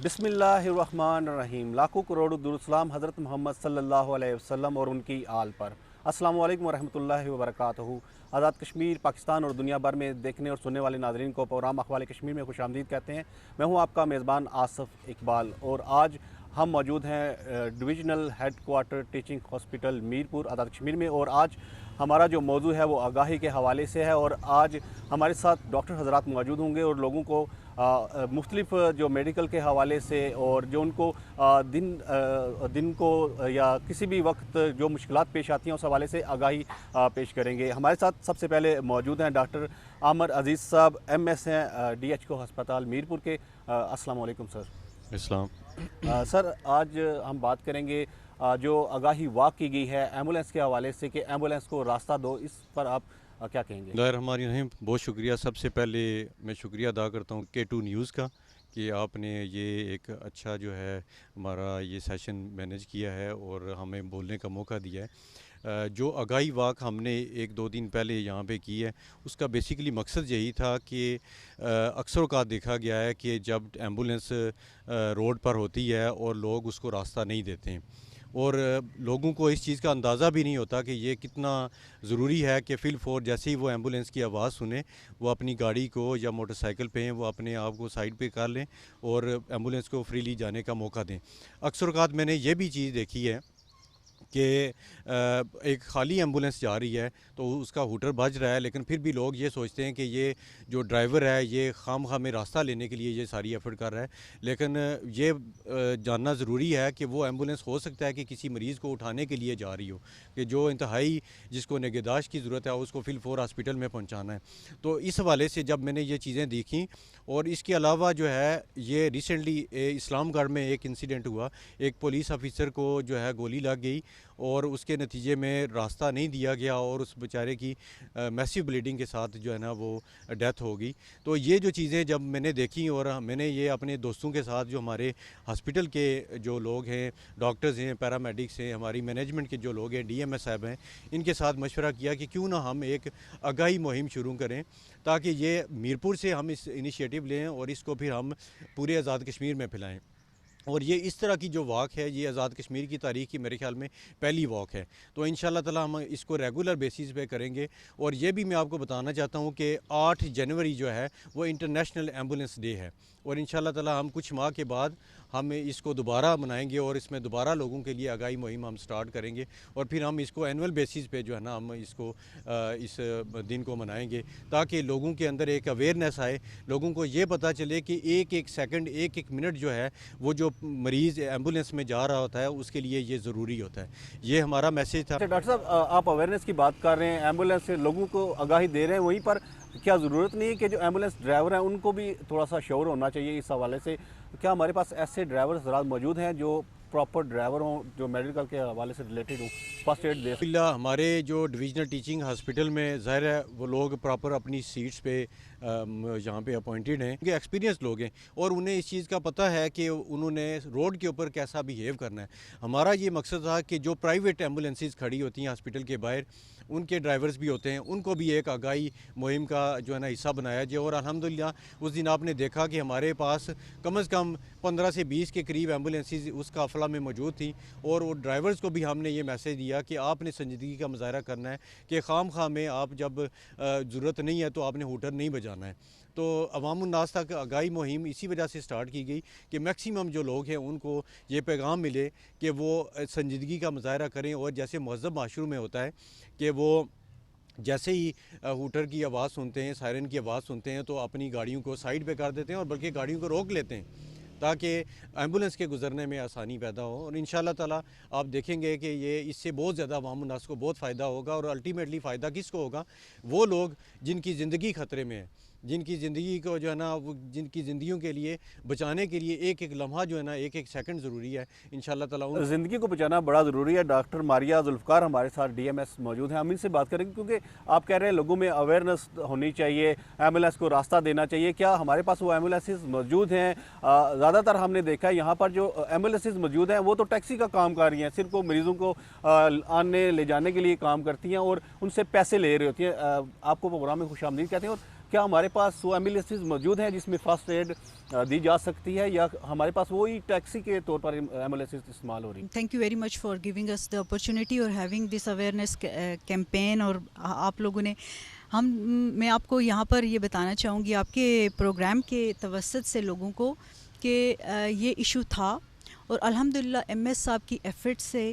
बिस्मिल्लाहिर्रहमानिर्रहीम। लाखों करोड़ों दुरूद हज़रत मोहम्मद सल्लल्लाहु अलैहि वसल्लम और उनकी आल पर। अस्सलामु अलैकुम वरहमतुल्लाहि वबरकातुहू। आज़ाद कश्मीर, पाकिस्तान और दुनिया भर में देखने और सुनने वाले नाज़रीन को प्रोग्राम अखबार कश्मीर में खुशामदीद कहते हैं। मैं हूँ आपका मेज़बान आसफ़ इकबाल और आज हम मौजूद हैं divisional head quarter teaching hospital Mirpur Azad Kashmir में। और आज हमारा जो मौजू है वो आगाही के हवाले से है और आज हमारे साथ डॉक्टर हज़रात मौजूद होंगे और लोगों को मुख्तलिफ जो मेडिकल के हवाले से और जो उनको दिन को या किसी भी वक्त जो मुश्किलात पेश आती हैं उस हवाले से आगाही पेश करेंगे। हमारे साथ सबसे पहले मौजूद हैं डॉक्टर आमर अजीज़ साहब, MS हैं DHO अस्पताल मीरपुर के। अस्सलाम वालेकुम सर। इस्लाम सर, आज हम बात करेंगे जो आगाही वाक़ की गई है एम्बुलेंस के हवाले से कि एम्बुलेंस को रास्ता दो, इस पर आप क्या कहेंगे? दायर हमारी रहीम, बहुत शुक्रिया। सबसे पहले मैं शुक्रिया अदा करता हूँ K2 न्यूज़ का कि आपने ये एक अच्छा जो है हमारा ये सेशन मैनेज किया है और हमें बोलने का मौका दिया है। जो आगाही वाक़ हमने 1-2 दिन पहले यहाँ पे की है उसका बेसिकली मकसद यही था कि अक्सर औक़ात देखा गया है कि जब एम्बुलेंस रोड पर होती है और लोग उसको रास्ता नहीं देते हैं और लोगों को इस चीज़ का अंदाज़ा भी नहीं होता कि ये कितना ज़रूरी है कि फ़िल फोर जैसे ही वो एम्बुलेंस की आवाज़ सुने वो अपनी गाड़ी को या मोटरसाइकिल पे हैं वो अपने आप को साइड पे कर लें और एम्बुलेंस को फ्रीली जाने का मौका दें। अक्सर औक़ात मैंने ये भी चीज़ देखी है कि एक खाली एम्बुलेंस जा रही है तो उसका हूटर बज रहा है, लेकिन फिर भी लोग ये सोचते हैं कि ये जो ड्राइवर है ये खामखा में रास्ता लेने के लिए ये सारी एफर्ट कर रहा है। लेकिन ये जानना ज़रूरी है कि वो एम्बुलेंस हो सकता है कि किसी मरीज़ को उठाने के लिए जा रही हो, कि जो इंतहाई जिसको निगहदाश्त की ज़रूरत है उसको फिल फोर हॉस्पिटल में पहुँचाना है। तो इस हवाले से जब मैंने ये चीज़ें देखी और इसके अलावा जो है ये रिसेंटली इस्लामगढ़ में एक इंसिडेंट हुआ, एक पुलिस ऑफिसर को जो है गोली लग गई और उसके नतीजे में रास्ता नहीं दिया गया और उस बेचारे की मैसिव ब्लीडिंग के साथ जो है ना वो डेथ हो गई। तो ये जो चीज़ें जब मैंने देखी और मैंने ये अपने दोस्तों के साथ जो हमारे हॉस्पिटल के जो लोग हैं, डॉक्टर्स हैं, पैरामेडिक्स हैं, हमारी मैनेजमेंट के जो लोग हैं, DMS साहब हैं, इनके साथ मशवरा किया कि क्यों ना हम एक आगाही मुहिम शुरू करें ताकि ये मीरपुर से हम इस इनिशिएटिव लें और इसको फिर हम पूरे आज़ाद कश्मीर में फैलाएँ। और ये इस तरह की जो वॉक है ये आज़ाद कश्मीर की तारीख़ की मेरे ख्याल में पहली वॉक है। तो इंशाल्लाह ताला हम इसको रेगुलर बेसिस पे करेंगे। और ये भी मैं आपको बताना चाहता हूँ कि 8 जनवरी जो है वो इंटरनेशनल एम्बुलेंस डे है और इंशाल्लाह ताला हम कुछ माह के बाद हम इसको दोबारा मनाएंगे और इसमें दोबारा लोगों के लिए आगाही मुहिम हम स्टार्ट करेंगे और फिर हम इसको एनुअल बेसिस पे जो है ना हम इसको इस दिन को मनाएंगे ताकि लोगों के अंदर एक अवेयरनेस आए, लोगों को ये पता चले कि एक एक सेकंड, एक एक मिनट जो है वो जो मरीज़ एम्बुलेंस में जा रहा होता है उसके लिए ये ज़रूरी होता है। ये हमारा मैसेज था। डॉक्टर साहब, आप अवेयरनेस की बात कर रहे हैं, एम्बुलेंस से लोगों को आगाही दे रहे हैं, वहीं पर क्या ज़रूरत नहीं है कि जो एम्बुलेंस ड्राइवर हैं उनको भी थोड़ा सा शौर होना चाहिए इस हवाले से? क्या हमारे पास ऐसे ड्राइवर हज़रात मौजूद हैं जो प्रॉपर ड्राइवर हों, जो मेडिकल के हवाले से रिलेटेड हों, फर्स्ट एड दे? फिलहाल हमारे जो डिविजनल टीचिंग हॉस्पिटल में ज़ाहिर है वो लोग प्रॉपर अपनी सीट्स पे यहाँ पे अपॉइंटेड हैं, उनके एक्सपीरियंस लोग हैं और उन्हें इस चीज़ का पता है कि उन्होंने रोड के ऊपर कैसा बिहेव करना है। हमारा ये मकसद था कि जो प्राइवेट एम्बुलेंसेस खड़ी होती हैं हॉस्पिटल के बाहर, उनके ड्राइवर्स भी होते हैं, उनको भी एक आगाही मुहिम का जो है ना हिस्सा बनाया जाए। और अल्हम्दुलिल्लाह उस दिन आपने देखा कि हमारे पास कम से कम 15 से 20 के करीब एम्बुलेंसेस उस काफ़िला में मौजूद थी और वो ड्राइवर्स को भी हमने ये मैसेज दिया कि आपने संजीदगी का मुजाहरा करना है कि खाम में आप जब ज़रूरत नहीं है तो आपने हूटर नहीं बजाना है। तो अवामुन्नास तक आगाही मुहिम इसी वजह से स्टार्ट की गई कि मैक्सिमम जो लोग हैं उनको ये पैगाम मिले कि वो संजीदगी का मुजाहरा करें और जैसे महज़ब माशरे में होता है कि वो जैसे ही हूटर की आवाज़ सुनते हैं, सायरन की आवाज़ सुनते हैं तो अपनी गाड़ियों को साइड पे कर देते हैं और बल्कि गाड़ियों को रोक लेते हैं ताकि एम्बुलेंस के गुजरने में आसानी पैदा हो। और इंशाल्लाह ताला आप देखेंगे कि ये इससे बहुत ज़्यादा अवाम उन्नास को बहुत फ़ायदा होगा और अल्टीमेटली फ़ायदा किसको होगा? वो लोग जिनकी ज़िंदगी ख़तरे में है, जिनकी ज़िंदगी को जो है ना वो जिनकी ज़िंदगियों के लिए बचाने के लिए एक एक लम्हा जो है ना एक एक सेकंड ज़रूरी है। इंशाल्लाह ताला उन ज़िंदगी को बचाना बड़ा ज़रूरी है। डॉक्टर मारिया जुल्फ़कार हमारे साथ DMS मौजूद हैं, हम इनसे बात करेंगे क्योंकि आप कह रहे हैं लोगों में अवेयरनेस होनी चाहिए, एम्बुलेंस को रास्ता देना चाहिए। क्या हमारे पास वो एम्बुलेंसेस मौजूद हैं? ज़्यादातर हमने देखा है यहाँ पर जो एम्बुलेंसेस मौजूद हैं वो तो टैक्सी का काम कर रही हैं, सिर्फ वो मरीज़ों को आने ले जाने के लिए काम करती हैं और उनसे पैसे ले रही होती हैं। आपको प्रोग्राम में खुशामदीद कहते हैं। और क्या हमारे पास वो एम्बुलेंसेज मौजूद हैं जिसमें फ़र्स्ट एड दी जा सकती है, या हमारे पास वही टैक्सी के तौर पर एम्बुलेंसेज इस्तेमाल हो रही हैं? Thank you very much for giving us the opportunity और हैविंग दिस अवेयरनेस कैंपेन। और आप लोगों ने मैं आपको यहाँ पर ये बताना चाहूँगी आपके प्रोग्राम के तवसत से लोगों को कि ये इशू था, और अल्हम्दुलिल्लाह एमएस साहब की एफ़र्ट से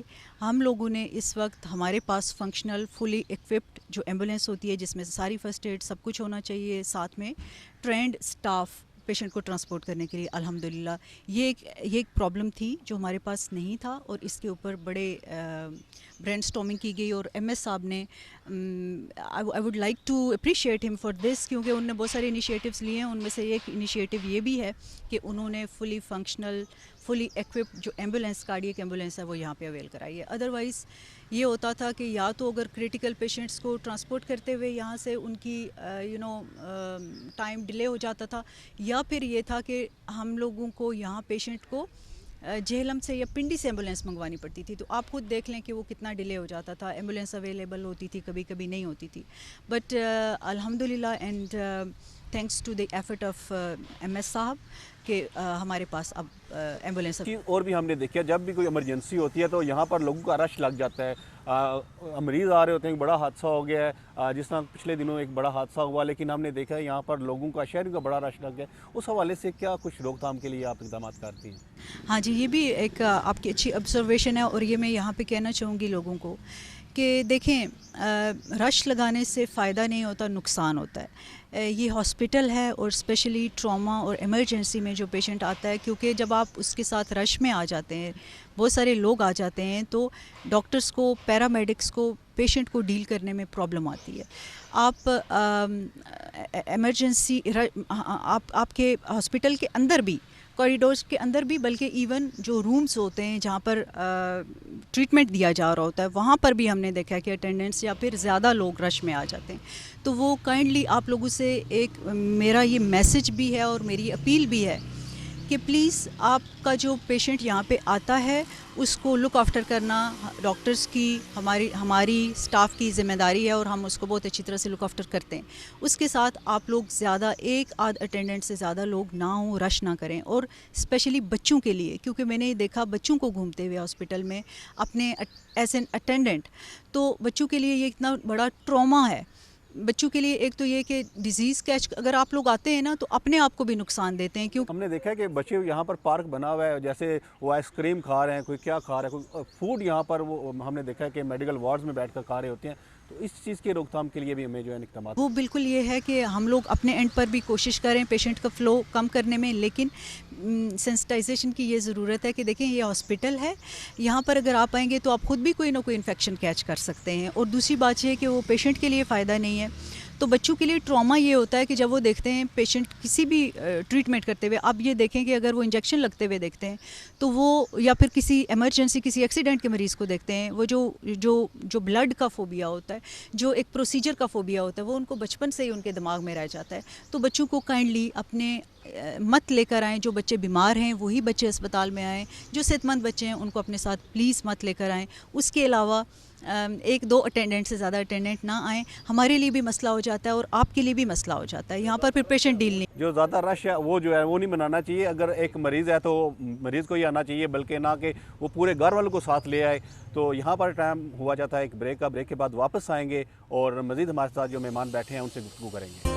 हम लोगों ने इस वक्त हमारे पास फंक्शनल फुली इक्विप्ड जो एम्बुलेंस होती है, जिसमें सारी फ़र्स्ट एड सब कुछ होना चाहिए, साथ में ट्रेंड स्टाफ पेशेंट को ट्रांसपोर्ट करने के लिए, अल्हम्दुलिल्लाह ये एक प्रॉब्लम थी जो हमारे पास नहीं था, और इसके ऊपर बड़े ब्रेनस्टॉर्मिंग की गई। और एमएस साहब ने I would like to appreciate him for this, क्योंकि उन्होंने बहुत सारे इनिशिएटिव्स लिए हैं। उनमें से एक इनिशिएटिव ये भी है कि उन्होंने फुली फंक्शनल फुली एक्विप्ड जो एम्बुलेंस कार्डियक एम्बुलेंस है वो यहाँ पे अवेल कराई है। अदरवाइज़ ये होता था कि या तो अगर क्रिटिकल पेशेंट्स को ट्रांसपोर्ट करते हुए यहाँ से उनकी टाइम डिले हो जाता था, या फिर ये था कि हम लोगों को यहाँ पेशेंट को झेलम से या पिंडी से एम्बुलेंस मंगवानी पड़ती थी। तो आप खुद देख लें कि वो कितना डिले हो जाता था, एम्बुलेंस अवेलेबल होती थी, कभी कभी नहीं होती थी। बट अल्हम्दुलिल्लाह and thanks to the effort of MS साहब कि हमारे पास अब एम्बुलेंस। और भी हमने देखा जब भी कोई इमरजेंसी होती है तो यहाँ पर लोगों का रश लग जाता है। मरीज़ आ रहे होते हैं, बड़ा हादसा हो गया है, जिस तरह पिछले दिनों एक बड़ा हादसा हुआ, लेकिन हमने देखा है यहाँ पर लोगों का शहर का बड़ा रश लग गया। उस हवाले से क्या कुछ रोकथाम के लिए आप इक़दाम करती हैं? हाँ जी, ये भी एक आपकी अच्छी ऑब्जर्वेशन है, और ये मैं यहाँ पे कहना चाहूँगी लोगों को कि देखें, रश लगाने से फ़ायदा नहीं होता, नुकसान होता है। ये हॉस्पिटल है, और स्पेशली ट्रॉमा और इमरजेंसी में जो पेशेंट आता है, क्योंकि जब आप उसके साथ रश में आ जाते हैं, बहुत सारे लोग आ जाते हैं, तो डॉक्टर्स को, पैरामेडिक्स को, पेशेंट को डील करने में प्रॉब्लम आती है। आप इमरजेंसी आपके हॉस्पिटल के अंदर भी, कॉरिडोर्स के अंदर भी, बल्कि इवन जो रूम्स होते हैं जहाँ पर ट्रीटमेंट दिया जा रहा होता है, वहाँ पर भी हमने देखा है कि अटेंडेंस या फिर ज़्यादा लोग रश में आ जाते हैं। तो वो काइंडली आप लोगों से एक मेरा ये मैसेज भी है और मेरी अपील भी है कि प्लीज़ आपका जो पेशेंट यहाँ पे आता है उसको लुक आफ्टर करना डॉक्टर्स की, हमारी स्टाफ की ज़िम्मेदारी है, और हम उसको बहुत अच्छी तरह से लुक आफ्टर करते हैं। उसके साथ आप लोग ज़्यादा एक आध अटेंडेंट से ज़्यादा लोग ना हों, रश ना करें। और स्पेशली बच्चों के लिए, क्योंकि मैंने देखा बच्चों को घूमते हुए हॉस्पिटल में अपने एज एन अटेंडेंट, तो बच्चों के लिए ये इतना बड़ा ट्रॉमा है। बच्चों के लिए एक तो ये कि डिजीज़ कैच अगर आप लोग आते हैं ना, तो अपने आप को भी नुकसान देते हैं। क्योंकि हमने देखा है कि बच्चे यहाँ पर पार्क बना हुआ है, जैसे वो आइसक्रीम खा रहे हैं, कोई क्या खा रहा है, कोई फूड यहाँ पर वो हमने देखा है कि मेडिकल वार्ड्स में बैठकर खा रहे होते हैं। तो इस चीज़ की रोकथाम के लिए भी हमें जो है इक़दाम वो बिल्कुल ये है कि हम लोग अपने एंड पर भी कोशिश करें पेशेंट का फ़्लो कम करने में, लेकिन सेंसिटाइजेशन की ये ज़रूरत है कि देखें ये हॉस्पिटल है, यहाँ पर अगर आप आएंगे तो आप ख़ुद भी कोई ना कोई इन्फेक्शन कैच कर सकते हैं। और दूसरी बात ये है कि वो पेशेंट के लिए फ़ायदा नहीं है। तो बच्चों के लिए ट्रॉमा ये होता है कि जब वो देखते हैं पेशेंट किसी भी ट्रीटमेंट करते हुए, आप ये देखें कि अगर वो इंजेक्शन लगते हुए देखते हैं तो वो, या फिर किसी इमरजेंसी किसी एक्सीडेंट के मरीज़ को देखते हैं, वो जो ब्लड का फोबिया होता है, जो एक प्रोसीजर का फोबिया होता है, वो उनको बचपन से ही उनके दिमाग में रह जाता है। तो बच्चों को काइंडली अपने मत लेकर आएँ। जो बच्चे बीमार हैं वही बच्चे अस्पताल में आएँ, जो सेहतमंद बच्चे हैं उनको अपने साथ प्लीज़ मत लेकर आएँ। उसके अलावा एक दो अटेंडेंट से ज़्यादा अटेंडेंट ना आएँ, हमारे लिए भी मसला हो जाता है और आपके लिए भी मसला हो जाता है। यहाँ पर फिर पेशेंट डील नहीं, जो ज़्यादा रश है वो जो है वो नहीं बनाना चाहिए। अगर एक मरीज़ है तो मरीज़ को ही आना चाहिए, बल्कि ना कि वो पूरे घर वालों को साथ ले आए। तो यहाँ पर टाइम हुआ जाता है एक ब्रेक का, ब्रेक के बाद वापस आएंगे और मज़ीद हमारे साथ जो मेहमान बैठे हैं उनसे गुफ्तगू करेंगे।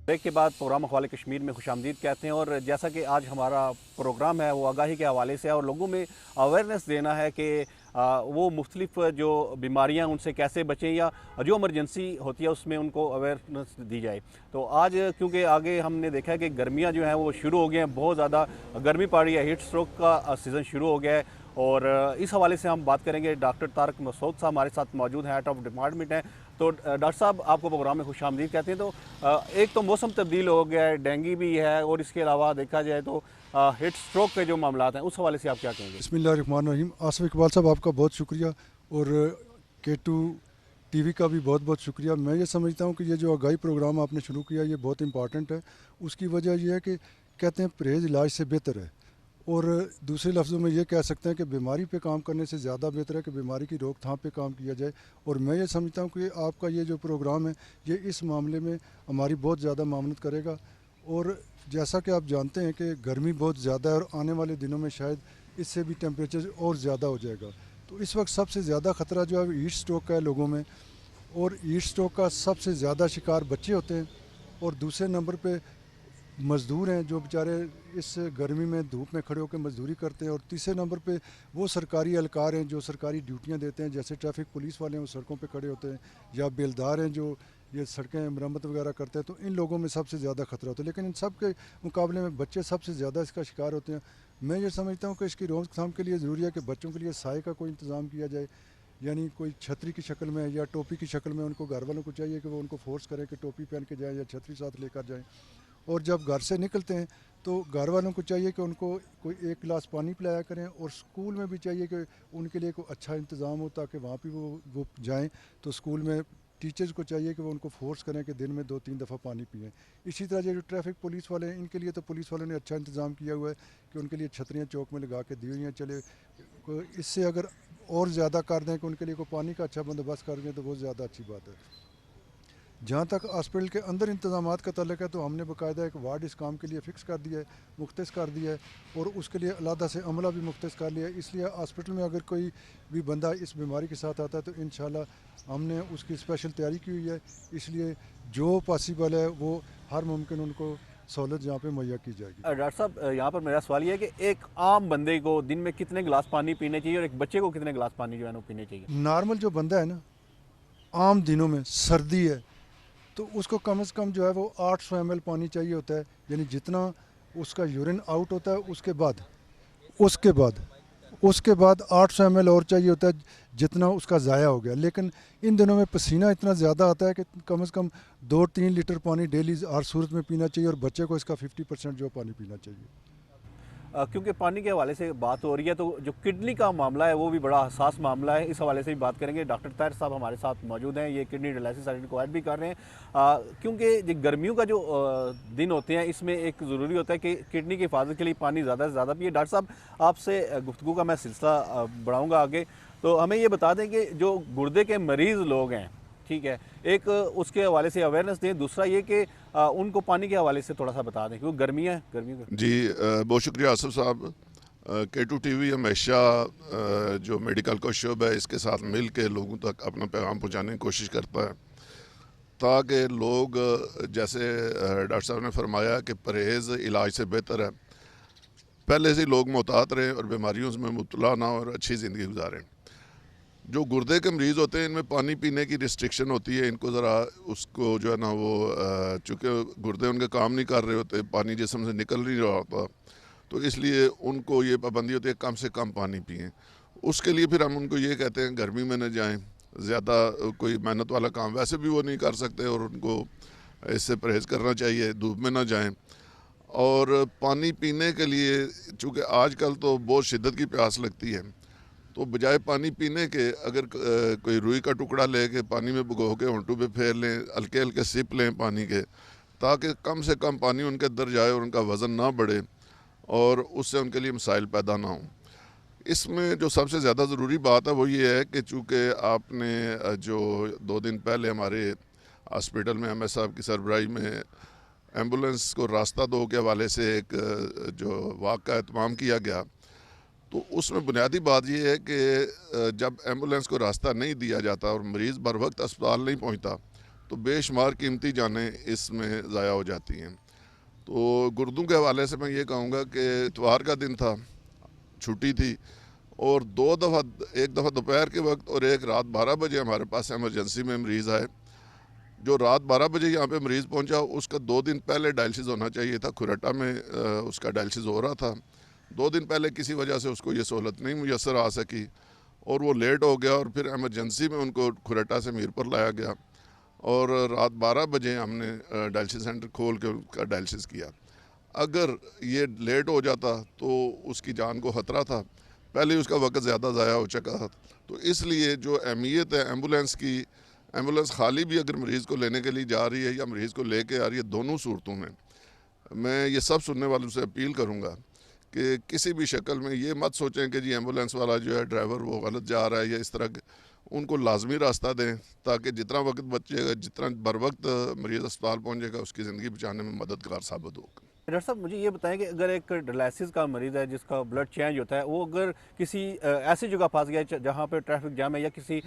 ब्रेक के बाद प्रोग्राम अखबार कश्मीर में खुशामदीद कहते हैं। और जैसा कि आज हमारा प्रोग्राम है वो आगाही के हवाले से है और लोगों में अवेयरनेस देना है कि वो मुख्तलिफ जो बीमारियां उनसे कैसे बचें, या जो इमरजेंसी होती है उसमें उनको अवेयरनेस दी जाए। तो आज क्योंकि आगे हमने देखा है कि गर्मियां जो हैं वो शुरू हो गई हैं, बहुत ज़्यादा गर्मी पड़ रही है, हीट स्ट्रोक का सीज़न शुरू हो गया है। और इस हवाले से हम बात करेंगे। डॉक्टर तारक मसूद साहब हमारे साथ मौजूद हैं, हेड ऑफ डिपार्टमेंट हैं। तो डॉक्टर साहब आपको प्रोग्राम में खुशामदीद कहते हैं। तो एक तो मौसम तब्दील हो गया है, डेंगू भी है, और इसके अलावा देखा जाए तो हीट स्ट्रोक के जो मामला हैं उस हवाले से आप क्या कहेंगे? बिस्मिल्लाहिर्रहमानिर्रहीम। आसिफ इकबाल साहब आपका बहुत शुक्रिया, और K2 टीवी का भी बहुत बहुत शुक्रिया। मैं ये समझता हूँ कि ये जो आगाही प्रोग्राम आपने शुरू किया ये बहुत इंपॉर्टेंट है। उसकी वजह यह है कि कहते हैं परहेज़ इलाज से बेहतर है, और दूसरे लफ्ज़ों में ये कह सकते हैं कि बीमारी पे काम करने से ज़्यादा बेहतर है कि बीमारी की रोकथाम पे काम किया जाए। और मैं ये समझता हूँ कि आपका ये जो प्रोग्राम है ये इस मामले में हमारी बहुत ज़्यादा मामनत करेगा। और जैसा कि आप जानते हैं कि गर्मी बहुत ज़्यादा है और आने वाले दिनों में शायद इससे भी टेम्परेचर और ज़्यादा हो जाएगा। तो इस वक्त सबसे ज़्यादा ख़तरा जो है हीट स्ट्रोक का है लोगों में, और हीट स्ट्रोक का सबसे ज़्यादा शिकार बच्चे होते हैं, और दूसरे नंबर पे मज़दूर हैं जो बेचारे इस गर्मी में धूप में खड़े होकर मजदूरी करते हैं, और तीसरे नंबर पे वो सरकारी एहलकार हैं जो सरकारी ड्यूटियां देते हैं, जैसे ट्रैफिक पुलिस वाले हैं वो सड़कों पे खड़े होते हैं, या बेलदार हैं जो ये सड़कें मरम्मत वगैरह करते हैं। तो इन लोगों में सबसे ज़्यादा ख़तरा होता है, लेकिन इन सब के मुकाबले में बच्चे सबसे ज़्यादा इसका शिकार होते हैं। मैं ये समझता हूँ कि इसकी रोकथाम के लिए ज़रूरी है कि बच्चों के लिए साए का कोई इंतज़ाम किया जाए, यानी कोई छतरी की शक्ल में या टोपी की शक्ल में। उनको घर वालों को चाहिए कि वो उनको फोर्स करें कि टोपी पहन के जाएँ या छतरी साथ लेकर जाएँ। और जब घर से निकलते हैं तो घर वालों को चाहिए कि उनको कोई एक गिलास पानी पिलाया करें, और स्कूल में भी चाहिए कि उनके लिए कोई अच्छा इंतज़ाम हो ताकि वहाँ पे वो जाएं। तो स्कूल में टीचर्स को चाहिए कि वो उनको फोर्स करें कि दिन में 2-3 दफ़ा पानी पिएं। इसी तरह जो ट्रैफिक पुलिस वाले हैं इनके लिए तो पुलिस वालों ने अच्छा इंतज़ाम किया हुआ है कि उनके लिए छतरियाँ चौक में लगा के दी हुई हैं। चले इससे अगर और ज़्यादा कर दें कि उनके लिए कोई पानी का अच्छा बंदोबस्त कर दें तो बहुत ज़्यादा अच्छी बात है। जहाँ तक हॉस्पिटल के अंदर इंतज़ामात का तल्लुक़ है तो हमने बाकायदा एक वार्ड इस काम के लिए फ़िक्स कर दिया है, मुख्तस कर दिया है, और उसके लिए अलहदा से अमला भी मुख्तस कर लिया है। इसलिए हॉस्पिटल में अगर कोई भी बंदा इस बीमारी के साथ आता है तो इंशाल्लाह हमने उसकी स्पेशल तैयारी की हुई है। इसलिए जो पॉसिबल है वो हर मुमकिन उनको सहूलत यहाँ पे मुहैया की जाएगी। डॉक्टर साहब, यहाँ पर मेरा सवाल ये है कि एक आम बंदे को दिन में कितने गिलास पानी पीने चाहिए और एक बच्चे को कितने गिलास पानी जो है ना पीने चाहिए? नॉर्मल जो बंदा है ना, आम दिनों में सर्दी है तो उसको कम से कम जो है वो 800 ml पानी चाहिए होता है, यानी जितना उसका यूरिन आउट होता है उसके बाद 800 ml और चाहिए होता है जितना उसका ज़ाया हो गया। लेकिन इन दिनों में पसीना इतना ज़्यादा आता है कि कम से कम 2-3 लीटर पानी डेली हर सूरत में पीना चाहिए, और बच्चे को इसका 50% जो पानी पीना चाहिए। क्योंकि पानी के हवाले से बात हो रही है तो जो किडनी का मामला है वो भी बड़ा हसास मामला है, इस हवाले से भी बात करेंगे। डॉक्टर ताहिर साहब हमारे साथ मौजूद हैं, ये किडनी डायलिसिस सेंटर को ऐड भी कर रहे हैं। क्योंकि जो गर्मियों का जो दिन होते हैं इसमें एक ज़रूरी होता है कि किडनी की हिफाजत के लिए पानी ज़्यादा से ज़्यादा पिए। डॉक्टर साहब, आपसे गुफ्तगू का मैं सिलसिला बढ़ाऊँगा आगे, तो हमें ये बता दें कि जो गुर्दे के मरीज़ लोग हैं, ठीक है, एक उसके हवाले से अवेयरनेस दें, दूसरा ये कि उनको पानी के हवाले से थोड़ा सा बता दें क्योंकि गर्मियाँ का जी बहुत शुक्रिया आसिफ साहब। K2 TV हमेशा जो मेडिकल का शोबा है इसके साथ मिल के लोगों तक अपना पैगाम पहुंचाने की कोशिश करता है, ताकि लोग जैसे डॉक्टर साहब ने फरमाया कि परहेज़ इलाज से बेहतर है, पहले से ही लोग मुहतात रहें और बीमारियों में मुब्तला ना और अच्छी ज़िंदगी गुजारें। जो गुर्दे के मरीज़ होते हैं इनमें पानी पीने की रिस्ट्रिक्शन होती है, इनको ज़रा उसको जो है ना वो चूँकि गुर्दे उनके काम नहीं कर रहे होते, पानी जिस्म से निकल नहीं रहा होता, तो इसलिए उनको ये पाबंदी होती है कम से कम पानी पिएं। उसके लिए फिर हम उनको ये कहते हैं गर्मी में न जाएं, ज़्यादा कोई मेहनत वाला काम वैसे भी वो नहीं कर सकते और उनको इससे परहेज़ करना चाहिए, धूप में ना जाएं। और पानी पीने के लिए चूँकि आजकल तो बहुत शिद्दत की प्यास लगती है, तो बजाय पानी पीने के अगर कोई रुई का टुकड़ा लेके पानी में भिगो के होंठों पे फेर लें, हल्के हल्के सिप लें पानी के, ताकि कम से कम पानी उनके अंदर जाए और उनका वज़न ना बढ़े और उससे उनके लिए मसाइल पैदा ना हों। इसमें जो सबसे ज़्यादा ज़रूरी बात है वो ये है कि चूँकि आपने जो 2 दिन पहले हमारे हॉस्पिटल में MS साहब की सरबराही में एम्बुलेंस को रास्ता दो के हवाले से एक जो वाक़ा एहतमाम किया गया, तो उसमें बुनियादी बात यह है कि जब एम्बुलेंस को रास्ता नहीं दिया जाता और मरीज़ बर वक्त अस्पताल नहीं पहुंचता तो बेशुमार कीमती जानें इसमें ज़ाया हो जाती हैं। तो गुर्दों के हवाले से मैं ये कहूँगा कि इतवार का दिन था, छुट्टी थी, और 2 दफ़ा, एक दफ़ा दोपहर के वक्त और एक रात 12 बजे हमारे पास एमरजेंसी में मरीज़ आए। जो रात 12 बजे यहाँ पे मरीज़ पहुँचा उसका 2 दिन पहले डायलिसिस होना चाहिए था, खुरटा में उसका डायलिसिस हो रहा था। 2 दिन पहले किसी वजह से उसको ये सहूलत नहीं मुयसर आ सकी और वो लेट हो गया और फिर एमरजेंसी में उनको खुरटा से मीरपुर लाया गया और रात 12 बजे हमने डायलिसिस सेंटर खोल के उसका डायलिसिस किया। अगर ये लेट हो जाता तो उसकी जान को ख़तरा था, पहले ही उसका वक्त ज़्यादा ज़ाया हो चुका था। तो इसलिए जो अहमियत है एम्बुलेंस की एम्बुलेंस खाली भी अगर मरीज़ को लेने के लिए जा रही है या मरीज़ को लेके आ रही है, दोनों सूरतों में मैं ये सब सुनने वालों से अपील करूँगा कि किसी भी शक्ल में ये मत सोचें कि जी एम्बुलेंस वाला जो है ड्राइवर वो गलत जा रहा है या इस तरह उनको लाजमी रास्ता दें ताकि जितना वक्त बचेगा, जितना बर वक्त मरीज़ अस्पताल पहुँचेगा, उसकी ज़िंदगी बचाने में मददगार साबित होगा। डॉक्टर साहब मुझे ये बताएं कि अगर एक डायलिसिस का मरीज़ है जिसका ब्लड चेंज होता है, वो अगर किसी ऐसी जगह फंस गया है जहाँ पे ट्रैफिक जाम है या किसी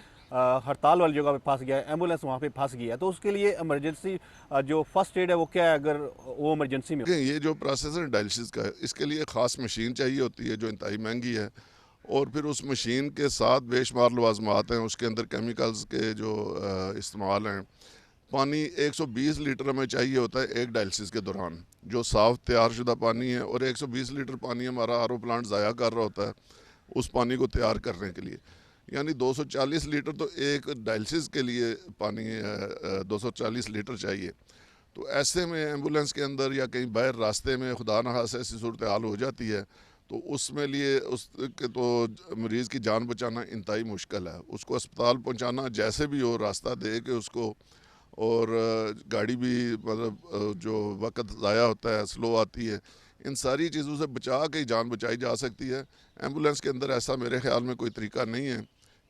हड़ताल वाली जगह पे फंस गया है, एम्बुलेंस वहाँ पे फंस गया है, तो उसके लिए इमरजेंसी जो फर्स्ट एड है वो क्या है अगर वो इमरजेंसी में? ये जो प्रोसेस है डायलिसिस का, इसके लिए ख़ास मशीन चाहिए होती है जो इंतहाई महंगी है, और फिर उस मशीन के साथ बेशुमार लवाजमात हैं। उसके अंदर केमिकल्स के जो इस्तेमाल हैं। पानी 120 लीटर हमें चाहिए होता है एक डायलिसिस के दौरान, जो साफ़ तैयार शुदा पानी है, और 120 लीटर पानी हमारा आर ओ प्लांट ज़ाया कर रहा होता है उस पानी को तैयार करने के लिए। यानी 240 लीटर तो एक डायलिसिस के लिए पानी 240 लीटर चाहिए। तो ऐसे में एम्बुलेंस के अंदर या कहीं बाहर रास्ते में खुदा न खास्ता ऐसी सूरत हाल हो जाती है तो उसमें लिए उसके तो मरीज़ की जान बचाना इंतहाई मुश्किल है। उसको अस्पताल पहुंचाना जैसे भी हो, रास्ता दे के उसको, और गाड़ी भी मतलब जो वक्त ज़ाया होता है, स्लो आती है, इन सारी चीज़ों से बचा के ही जान बचाई जा सकती है। एम्बुलेंस के अंदर ऐसा मेरे ख्याल में कोई तरीका नहीं है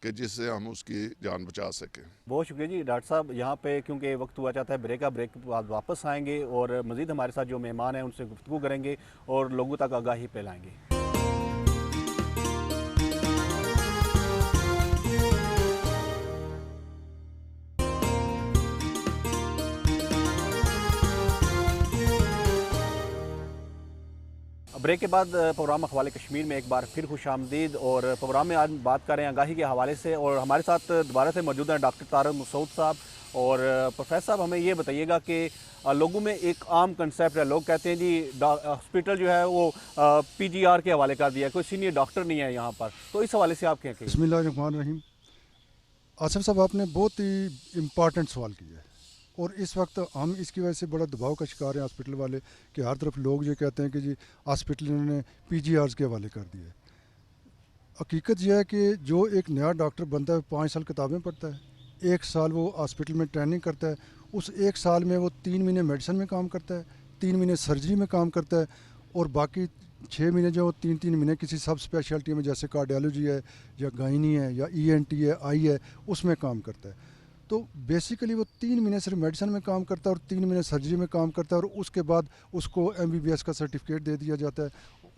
कि जिससे हम उसकी जान बचा सकें। बहुत शुक्रिया जी डॉक्टर साहब। यहाँ पे क्योंकि वक्त हुआ चाहता है ब्रेक के बाद वापस आएंगे और मज़ीद हमारे साथ जो मेहमान हैं उनसे गुफ्तगू करेंगे और लोगों तक आगाही फैलाएंगे। ब्रेक के बाद प्रोग्राम अखबार कश्मीर में एक बार फिर खुश आमदीद। और प्रोग्राम में आज बात करें आगाही के हवाले से, और हमारे साथ दोबारा से मौजूद हैं डॉक्टर तारिक मसूद साहब। और प्रोफेसर साहब, हमें ये बताइएगा कि लोगों में एक आम कंसेप्ट है, लोग कहते हैं जी हॉस्पिटल जो है वो PGR के हवाले कर दिया, कोई सीनियर डॉक्टर नहीं है यहाँ पर, तो इस हवाले से आप क्या कहें? बिस्मिल्लाहिर्रहमानिर्रहीम। आसिफ साहब, आपने बहुत ही इम्पॉर्टेंट सवाल किया है, और इस वक्त हम इसकी वजह से बड़ा दबाव का शिकार हैं हॉस्पिटल वाले कि हर तरफ लोग ये कहते हैं कि जी हॉस्पिटल इन्होंने PGRs के हवाले कर दिए। हकीकत यह है कि जो एक नया डॉक्टर बनता है 5 साल किताबें पढ़ता है, 1 साल वो हॉस्पिटल में ट्रेनिंग करता है, उस 1 साल में वो 3 महीने मेडिसिन में काम करता है, 3 महीने सर्जरी में काम करता है, और बाकी 6 महीने जो 3-3 महीने किसी सब स्पेशलिटी में जैसे कार्डियोलॉजी है या गायनी है या ENT है, आई है, उसमें काम करता है। तो बेसिकली वो 3 महीने सिर्फ मेडिसिन में काम करता है और 3 महीने सर्जरी में काम करता है, और उसके बाद उसको MBBS का सर्टिफिकेट दे दिया जाता है।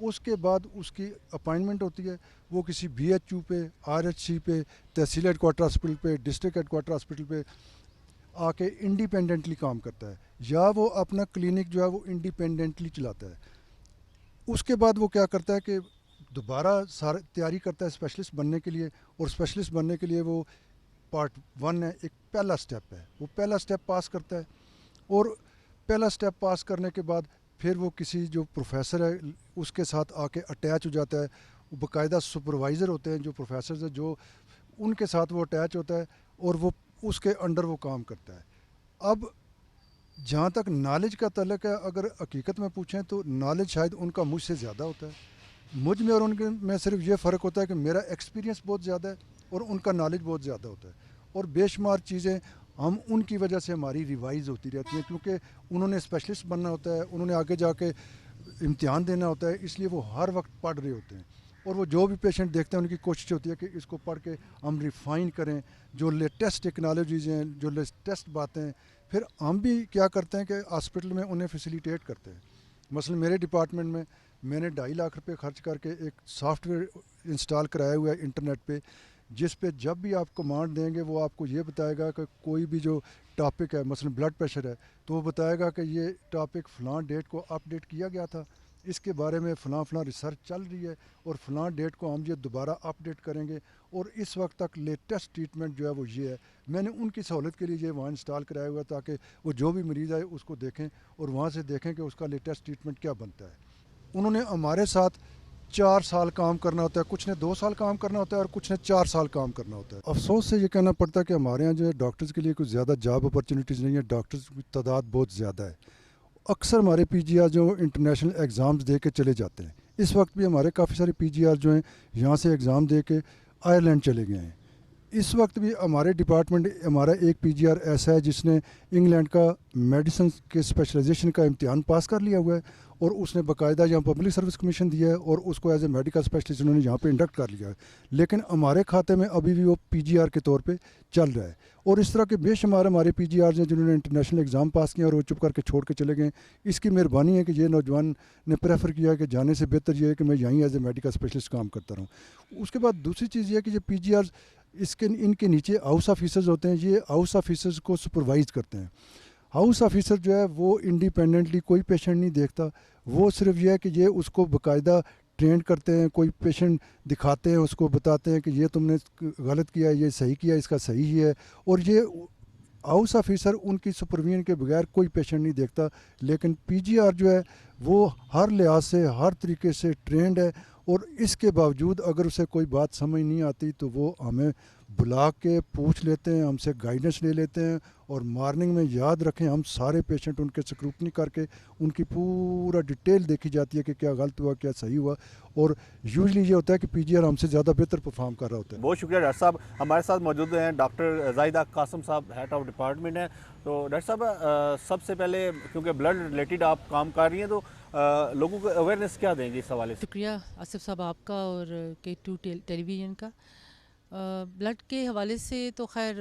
उसके बाद उसकी अपॉइंटमेंट होती है, वो किसी BHU पे, RHC पे, तहसील हेडक्वार्टर हॉस्पिटल पे, डिस्ट्रिक्ट हेडक्वार्टर हॉस्पिटल पे आके इंडिपेंडेंटली काम करता है, या वो अपना क्लिनिक जो है वो इंडिपेंडेंटली चलाता है। उसके बाद वो क्या करता है कि दोबारा सारा तैयारी करता है स्पेशलिस्ट बनने के लिए, और स्पेशलिस्ट बनने के लिए वो पार्ट 1 है, एक पहला स्टेप है, वो पहला स्टेप पास करता है, और पहला स्टेप पास करने के बाद फिर वो किसी जो प्रोफेसर है उसके साथ आके अटैच हो जाता है। वो बाकायदा सुपरवाइज़र होते हैं जो प्रोफेसर है, जो उनके साथ वो अटैच होता है और वो उसके अंडर वो काम करता है। अब जहाँ तक नॉलेज का तल्लक है, अगर हकीकत में पूछें तो नॉलेज शायद उनका मुझसे ज़्यादा होता है। मुझ में और उनके में सिर्फ ये फ़र्क होता है कि मेरा एक्सपीरियंस बहुत ज़्यादा है और उनका नॉलेज बहुत ज़्यादा होता है, और बेशुमार चीज़ें हम उनकी वजह से हमारी रिवाइज़ होती रहती हैं, क्योंकि उन्होंने स्पेशलिस्ट बनना होता है, उन्होंने आगे जाके इम्तिहान देना होता है, इसलिए वो हर वक्त पढ़ रहे होते हैं। और वो जो भी पेशेंट देखते हैं उनकी कोशिश होती है कि इसको पढ़ के हम रिफ़ाइन करें, जो लेटेस्ट टेक्नोलॉजीज़ हैं, जो लेटेस्ट बातें, फिर हम भी क्या करते हैं कि हॉस्पिटल में उन्हें फैसिलिटेट करते हैं। मसलन मेरे डिपार्टमेंट में मैंने 2.5 लाख रुपए खर्च करके एक सॉफ्टवेयर इंस्टॉल कराया हुआ है इंटरनेट पे, जिस पे जब भी आप कमांड देंगे वो आपको ये बताएगा कि कोई भी जो टॉपिक है, मसलन ब्लड प्रेशर है, तो वो बताएगा कि ये टॉपिक फ़लाँ डेट को अपडेट किया गया था, इसके बारे में फ़लाँ रिसर्च चल रही है, और फ़लाँ डेट को हम ये दोबारा अपडेट करेंगे, और इस वक्त तक लेटेस्ट ट्रीटमेंट जो है वो ये है। मैंने उनकी सहूलत के लिए ये वहाँ इंस्टॉल कराया हुआ ताकि वो जो भी मरीज़ आए उसको देखें और वहाँ से देखें कि उसका लेटेस्ट ट्रीटमेंट क्या बनता है। उन्होंने हमारे साथ 4 साल काम करना होता है, कुछ ने 2 साल काम करना होता है और कुछ ने 4 साल काम करना होता है। अफसोस से ये कहना पड़ता है कि हमारे यहाँ जो है डॉक्टर्स के लिए कुछ ज़्यादा जॉब अपॉर्चुनिटीज़ नहीं है, डॉक्टर्स की तादाद बहुत ज़्यादा है। अक्सर हमारे PGR जो इंटरनेशनल एग्ज़ाम्स दे के चले जाते हैं, इस वक्त भी हमारे काफ़ी सारे PGR जो हैं यहाँ से एग्ज़ाम दे के आयरलैंड चले गए हैं। इस वक्त भी हमारे डिपार्टमेंट, हमारा एक पीजीआर ऐसा है जिसने इंग्लैंड का मेडिसिन के स्पेशलाइजेशन का इम्तिहान पास कर लिया हुआ है और उसने बाकायदा यहाँ पब्लिक सर्विस कमीशन दिया है और उसको एज ए मेडिकल स्पेशलिस्ट उन्होंने यहाँ पे इंडक्ट कर लिया है। लेकिन हमारे खाते में अभी भी वो पीजीआर के तौर पे चल रहा है। और इस तरह के बेशुमार हमारे पीजीआर हैं जिन्होंने इंटरनेशनल एग्ज़ाम पास किया और वो चुप करके छोड़ के चले गए। इसकी मेहरबानी है कि ये नौजवान ने प्रेफर किया कि जाने से बेहतर ये है कि मैं यहीं एज ए मेडिकल स्पेशलिस्ट काम करता रहूँ। उसके बाद दूसरी चीज़ ये है कि ये पीजीआर इसके इनके नीचे हाउस ऑफिसर्स होते हैं, ये हाउस ऑफिसर्स को सुपरवाइज करते हैं। हाउस ऑफिसर जो है वो इंडिपेंडेंटली कोई पेशेंट नहीं देखता, वो सिर्फ ये है कि ये उसको बाकायदा ट्रेन करते हैं, कोई पेशेंट दिखाते हैं, उसको बताते हैं कि ये तुमने गलत किया, ये सही किया, इसका सही ही है। और ये हाउस ऑफिसर उनकी सुपरविजन के बगैर कोई पेशेंट नहीं देखता। लेकिन पीजीआर जो है वो हर लिहाज से, हर तरीके से ट्रेंड है और इसके बावजूद अगर उसे कोई बात समझ नहीं आती तो वो हमें बुला के पूछ लेते हैं, हमसे गाइडेंस ले लेते हैं। और मॉर्निंग में याद रखें, हम सारे पेशेंट उनके स्क्रूटनी करके उनकी पूरा डिटेल देखी जाती है कि क्या गलत हुआ, क्या सही हुआ। और यूजली ये होता है कि पीजीआर हमसे ज़्यादा बेहतर परफॉर्म कर रहा होता है। बहुत शुक्रिया डॉक्टर साहब। हमारे साथ मौजूद हैं डॉक्टर जाहिदा कासम साहब, हेड ऑफ डिपार्टमेंट हैं। तो डॉक्टर साहब, सबसे पहले क्योंकि ब्लड रिलेटेड आप काम कर रही हैं तो लोगों को अवेयरनेस क्या देंगे इस हवाले से? शुक्रिया आसिफ साहब आपका और K2 टेलीविज़न का। ब्लड के हवाले से तो खैर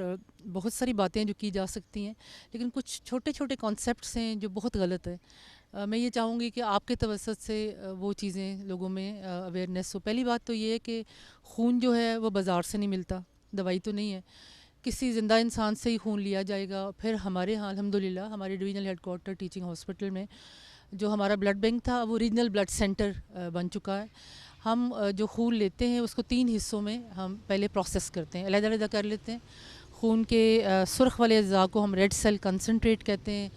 बहुत सारी बातें जो की जा सकती हैं, लेकिन कुछ छोटे छोटे कॉन्सेप्ट्स हैं जो बहुत गलत है। मैं ये चाहूँगी कि आपके तवसत से वो चीज़ें लोगों में अवेयरनेस हो। पहली बात तो ये है कि खून जो है वो बाज़ार से नहीं मिलता, दवाई तो नहीं है, किसी ज़िंदा इंसान से ही खून लिया जाएगा। फिर हमारे यहाँ अल्हम्दुलिल्लाह हमारे डिवीज़नल हेडक्वार्टर टीचिंग हॉस्पिटल में जो हमारा ब्लड बैंक था वो रीजनल ब्लड सेंटर बन चुका है। हम जो खून लेते हैं उसको 3 हिस्सों में हम पहले प्रोसेस करते हैं, अलग-अलग कर लेते हैं। खून के सुर्ख वाले अज़्ज़ा को हम रेड सेल कंसनट्रेट कहते हैं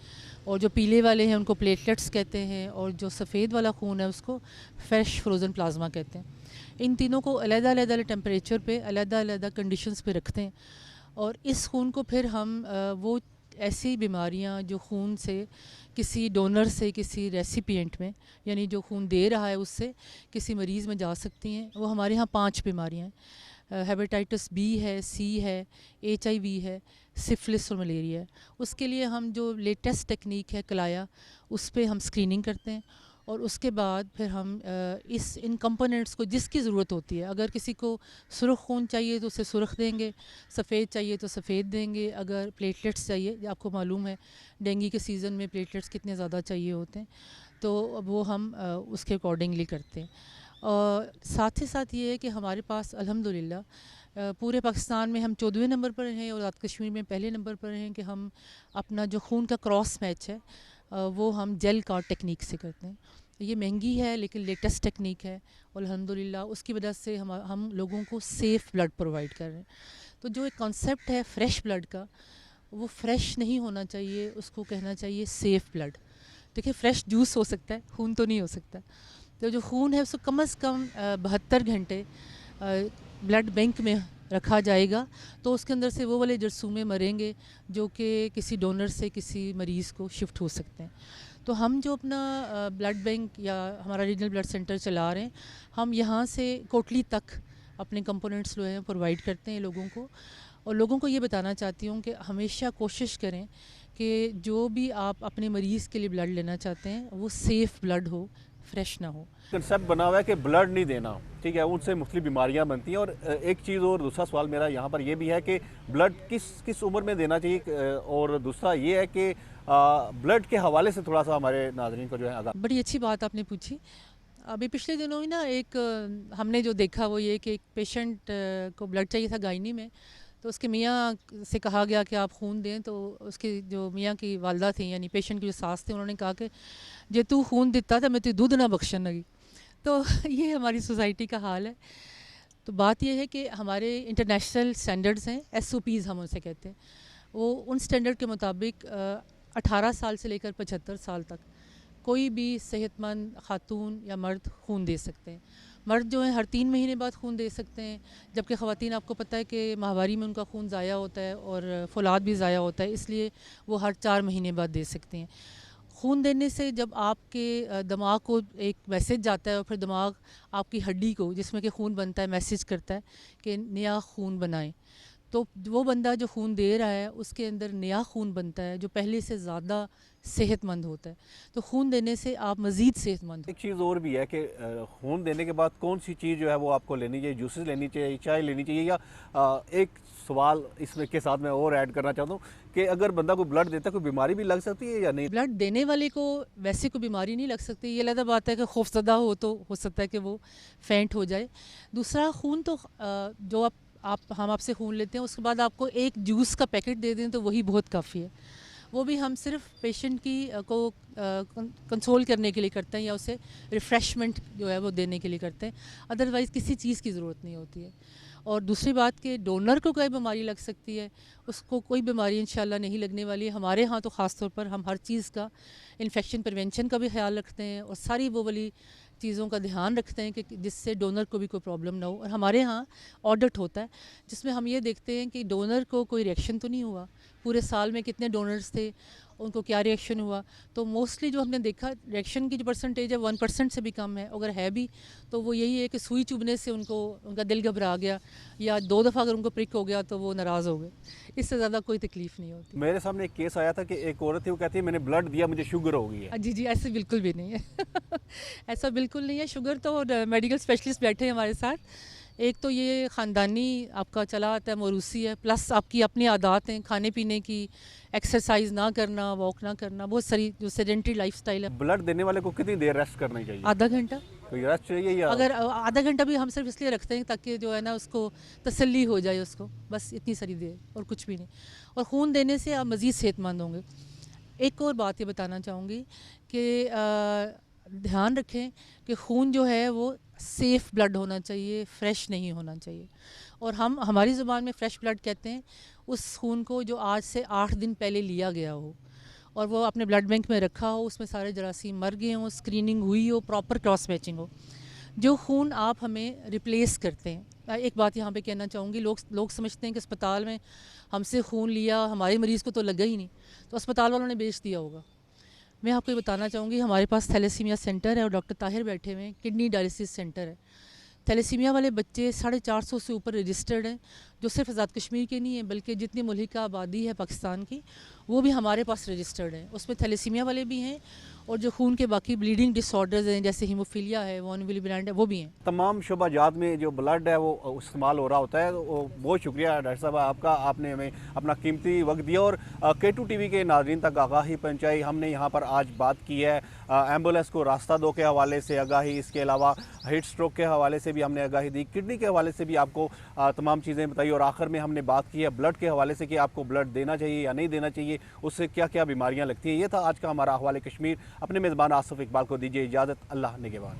और जो पीले वाले हैं उनको प्लेटलेट्स कहते हैं और जो सफ़ेद वाला खून है उसको फ्रेश फ्रोज़न प्लाज्मा कहते हैं। इन तीनों को अलग-अलग टेम्परेचर पे, अलग-अलग कंडीशंस पे रखते हैं और इस खून को फिर हम वो ऐसी बीमारियां जो खून से किसी डोनर से किसी रेसिपिएंट में, यानी जो खून दे रहा है उससे किसी मरीज़ में जा सकती हैं। वो हमारे यहाँ 5 बीमारियां हैं, हेपेटाइटिस बी है, सी है, HIV है, सिफिलिस और मलेरिया है। उसके लिए हम जो लेटेस्ट टेक्निक है कलाया, उस पर हम स्क्रीनिंग करते हैं और उसके बाद फिर हम इन कंपोनेंट्स को जिसकी ज़रूरत होती है, अगर किसी को सुर्ख खून चाहिए तो उसे सुर्ख देंगे, सफ़ेद चाहिए तो सफ़ेद देंगे। अगर प्लेटलेट्स चाहिए, आपको मालूम है डेंगू के सीज़न में प्लेटलेट्स कितने ज़्यादा चाहिए होते हैं, तो वो हम उसके अकॉर्डिंगली करते हैं। और साथ ही साथ ये है कि हमारे पास अल्हम्दुलिल्लाह पूरे पाकिस्तान में हम 14वें नंबर पर हैं और आज़ाद कश्मीर में पहले नंबर पर हैं कि हम अपना जो खून का क्रॉस मैच है वो हम जेल कार्ड टेक्निक से करते हैं। ये महंगी है लेकिन लेटेस्ट टेक्निक है और अल्हम्दुलिल्लाह उसकी वजह से हम लोगों को सेफ़ ब्लड प्रोवाइड कर रहे हैं। तो जो एक कॉन्सेप्ट है फ्रेश ब्लड का, वो फ्रेश नहीं होना चाहिए, उसको कहना चाहिए सेफ़ ब्लड। देखिए फ्रेश जूस हो सकता है, खून तो नहीं हो सकता। तो जो खून है उसको कम से कम 72 घंटे ब्लड बैंक में रखा जाएगा, तो उसके अंदर से वो वाले जरसूमे मरेंगे जो कि किसी डोनर से किसी मरीज़ को शिफ्ट हो सकते हैं। तो हम जो अपना ब्लड बैंक या हमारा रीजनल ब्लड सेंटर चला रहे हैं, हम यहाँ से कोटली तक अपने कंपोनेंट्स जो हैं प्रोवाइड करते हैं लोगों को। और लोगों को ये बताना चाहती हूँ कि हमेशा कोशिश करें कि जो भी आप अपने मरीज़ के लिए ब्लड लेना चाहते हैं वो सेफ़ ब्लड हो, फ्रेश ना हो। कंसेप्ट बना हुआ है कि ब्लड नहीं देना, ठीक है, उनसे मुख्तलिफ बीमारियां बनती हैं। और एक चीज़ और दूसरा सवाल मेरा यहाँ पर ये भी है कि ब्लड किस उम्र में देना चाहिए, और दूसरा ये है कि ब्लड के हवाले से थोड़ा सा हमारे नाज़रीन को जो है आगाह। बड़ी अच्छी बात आपने पूछी। अभी पिछले दिनों ही ना हमने जो देखा वो ये कि एक पेशेंट को ब्लड चाहिए था गायनी में, तो उसके मियाँ से कहा गया कि आप खून दें। तो उसकी जो मियाँ की वालदा थी, यानी पेशेंट की जो सास थी, उन्होंने कहा कि जे तू खून दिता था मैं तो दूध ना बख्शन लगी। तो ये हमारी सोसाइटी का हाल है। तो बात यह है कि हमारे इंटरनेशनल स्टैंडर्ड्स हैं, SOPs हम उनसे कहते हैं, वो उन स्टैंडर्ड के मुताबिक 18 साल से लेकर 75 साल तक कोई भी सेहतमंद खातून या मर्द खून दे सकते हैं। मर्द जो है हर 3 महीने बाद खून दे सकते हैं, जबकि ख़वातीन आपको पता है कि माहवारी में उनका खून ज़ाया होता है और फौलाद भी ज़ाया होता है, इसलिए वो हर 4 महीने बाद दे सकते हैं। खून देने से जब आपके दिमाग को एक मैसेज जाता है और फिर दिमाग आपकी हड्डी को जिसमें कि खून बनता है मैसेज करता है कि नया खून बनाएं, तो वो बंदा जो खून दे रहा है उसके अंदर नया खून बनता है जो पहले से ज़्यादा सेहतमंद होता है। तो खून देने से आप मज़ीद सेहतमंद। एक चीज़ और भी है कि खून देने के बाद कौन सी चीज़ जो है वो आपको लेनी चाहिए, जूसेस लेनी चाहिए, चाय लेनी चाहिए, या एक सवाल इसमें के साथ मैं और ऐड करना चाहता हूँ कि अगर बंदा कोई ब्लड देता है कोई बीमारी भी लग सकती है या नहीं? ब्लड देने वाले को वैसे कोई बीमारी नहीं लग सकती, ये अलग बात है कि खौफजदा हो तो हो सकता है कि वो फेंट हो जाए। दूसरा खून तो जो हम आपसे खून लेते हैं उसके बाद आपको एक जूस का पैकेट दे दें तो वही बहुत काफ़ी है। वो भी हम सिर्फ पेशेंट की को कंसोल करने के लिए करते हैं या उसे रिफ़्रेशमेंट जो है वो देने के लिए करते हैं, अदरवाइज़ किसी चीज़ की ज़रूरत नहीं होती है। और दूसरी बात कि डोनर को कोई बीमारी लग सकती है, उसको कोई बीमारी इंशाल्लाह नहीं लगने वाली है। हमारे यहाँ तो ख़ास तौर पर हम हर चीज़ का इन्फेक्शन प्रिवेंशन का भी ख्याल रखते हैं और सारी वो वाली चीज़ों का ध्यान रखते हैं कि जिससे डोनर को भी कोई प्रॉब्लम ना हो। और हमारे यहाँ ऑडिट होता है जिसमें हम ये देखते हैं कि डोनर को कोई रिएक्शन तो नहीं हुआ, पूरे साल में कितने डोनर्स थे, उनको क्या रिएक्शन हुआ। तो मोस्टली जो हमने देखा रिएक्शन की जो परसेंटेज है 1% से भी कम है। अगर है भी तो वो यही है कि सुई चुभने से उनका दिल घबरा गया या 2 दफ़ा अगर उनको प्रिक हो गया तो वो नाराज़ हो गए, इससे ज़्यादा कोई तकलीफ़ नहीं होती। मेरे सामने एक केस आया था कि एक औरत थी, वो कहती है मैंने ब्लड दिया मुझे शुगर हो गई है। जी जी, ऐसे बिल्कुल भी नहीं है ऐसा बिल्कुल नहीं है। शुगर तो मेडिकल स्पेशलिस्ट बैठे हैं हमारे साथ। एक तो ये ख़ानदानी आपका चला आता है, मौरूसी है, प्लस आपकी अपनी आदत हैं खाने पीने की, एक्सरसाइज ना करना, वॉक ना करना, बहुत सारी जो सेडेंटरी लाइफस्टाइल है। ब्लड देने वाले को कितनी देर रेस्ट करनी चाहिए? आधा घंटा। कोई रेस्ट चाहिए या अगर आधा घंटा भी हम सिर्फ इसलिए रखते हैं ताकि जो है ना उसको तसल्ली हो जाए उसको, बस इतनी सारी देर और कुछ भी नहीं। और खून देने से आप मज़ीद सेहतमंद होंगे। एक और बात ये बताना चाहूँगी कि ध्यान रखें कि खून जो है वो सेफ़ ब्लड होना चाहिए, फ़्रेश नहीं होना चाहिए। और हम हमारी ज़ुबान में फ़्रेश ब्लड कहते हैं उस खून को जो आज से 8 दिन पहले लिया गया हो और वो अपने ब्लड बैंक में रखा हो, उसमें सारे जरासीम मर गए हों, स्क्रीनिंग हुई हो, प्रॉपर क्रॉस मैचिंग हो। जो खून आप हमें रिप्लेस करते हैं, एक बात यहाँ पे कहना चाहूँगी, लोग समझते हैं कि अस्पताल में हमसे खून लिया, हमारे मरीज़ को तो लगा ही नहीं, तो अस्पताल वालों ने बेच दिया होगा। मैं आपको ये बताना चाहूँगी हमारे पास थैलेसीमिया सेंटर है और डॉक्टर ताहिर बैठे हुए हैं, किडनी डायलिसिस सेंटर है। थैलेसीमिया वाले बच्चे 450 से ऊपर रजिस्टर्ड हैं, जो सिर्फ आज़ाद कश्मीर के नहीं हैं बल्कि जितनी मुल्क आबादी है पाकिस्तान की वो भी हमारे पास रजिस्टर्ड हैं। उसमें थैलेसीमिया वाले भी हैं और जो खून के बाकी ब्लीडिंग डिसऑर्डर्स हैं जैसे हीमोफीलिया है, वॉन विली ब्रांड है, वो भी हैं। तमाम शोबाजात में जो ब्लड है वो इस्तेमाल हो रहा होता है। वो बहुत शुक्रिया डॉक्टर साहब आपका, आपने हमें अपना कीमती वक्त दिया और K2 TV के नाज़रीन तक आगाही पहुँचाई। हमने यहाँ पर आज बात की है एम्बुलेंस को रास्ता दो के हवाले से आगाही, इसके अलावा हीट स्ट्रोक के हवाले से भी हमने आगाही दी, किडनी के हवाले से भी आपको तमाम चीज़ें बताई और आखिर में हमने बात की है ब्लड के हवाले से कि आपको ब्लड देना चाहिए या नहीं देना चाहिए, उससे क्या क्या बीमारियाँ लगती हैं। ये था आज का हमारा अहवाल कश्मीर। अपने मेज़बान आसिफ इकबाल को दीजिए इजाज़त। अल्लाह निगहबान।